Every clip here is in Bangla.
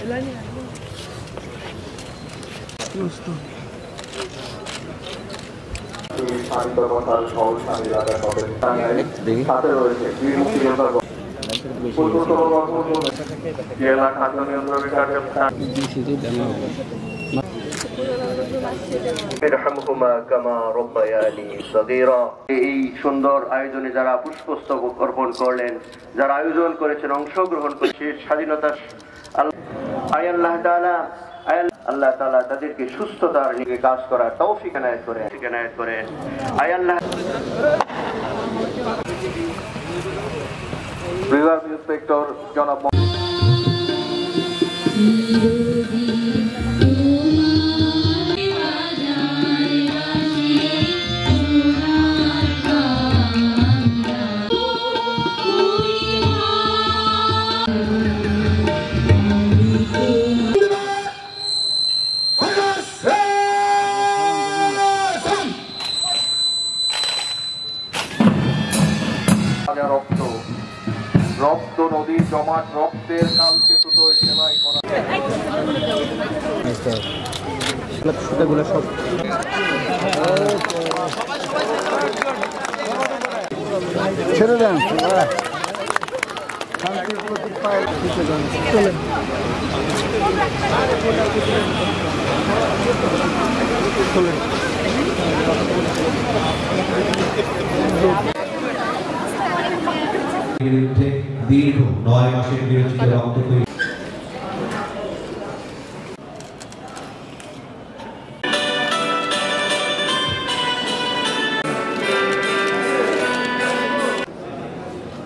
এই সুন্দর আয়োজনে যারা পুষ্পস্তবক অর্পণ করলেন, যারা আয়োজন করেছেন, অংশগ্রহণ করেছেন, স্বাধীনতা আল্লাহ তাআলা তাদেরকে সুস্থতার নিয়ে কাজ করার তৌফিক এনায়েত করেন। আয় আল্লাহ। রিজার্ভ ইন্সপেক্টর জনাব রক্ত নদীর জমাট রক্তের কালকে সুতোয় সেলাই করা সব ছেড়ে দেন। শান্তির প্রতীক পায় চলেন। বিরুদ্ধে দীর্ঘ 9 মাসের বিরোচিত রক্তক্ষয়ী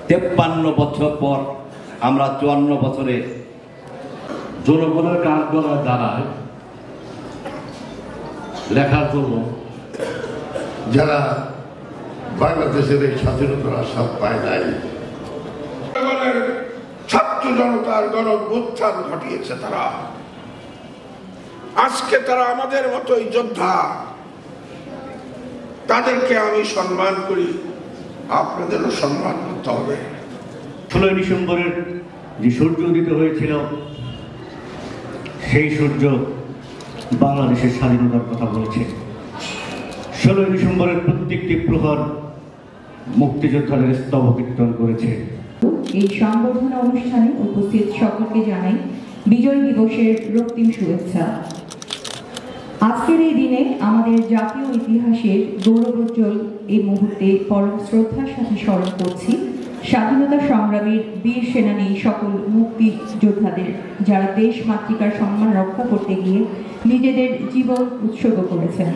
তেপ্পান্ন বছর পর আমরা 54 বছরে জনগণের কাজ করার দ্বারায় লেখার জন্য যারা বাংলাদেশের এই স্বাধীনতার আশা পায় নাই, ছাত্র জনতার গণ-উত্থান ঘটিয়েছে তারা। আজকে তারা আমাদের মতোই যোদ্ধা, তাদেরকে আমি সম্মান করি, আপনাদেরও সম্মান করতে হবে। 16 ডিসেম্বরের যে সূর্য উদিত হয়েছিল, সেই সূর্য বাংলাদেশের স্বাধীনতার কথা বলেছে। 16 ডিসেম্বরের প্রত্যেকটি প্রহর মুক্তিযোদ্ধাদের স্তব কীর্তন করেছে। এই সংবর্ধনা অনুষ্ঠানে উপস্থিত সকলকে জানাই বিজয় দিবসের রক্তিম শুভেচ্ছা। আজকের এই দিনে আমাদের জাতীয় ইতিহাসের গৌরবোজ্জ্বল এই মুহূর্তে পরম শ্রদ্ধার সাথে স্মরণ করছি স্বাধীনতা সংগ্রামের বীর সেনানী সকল মুক্তিযোদ্ধাদের, যারা দেশ মাতৃকার সম্মান রক্ষা করতে গিয়ে নিজেদের জীবন উৎসর্গ করেছেন।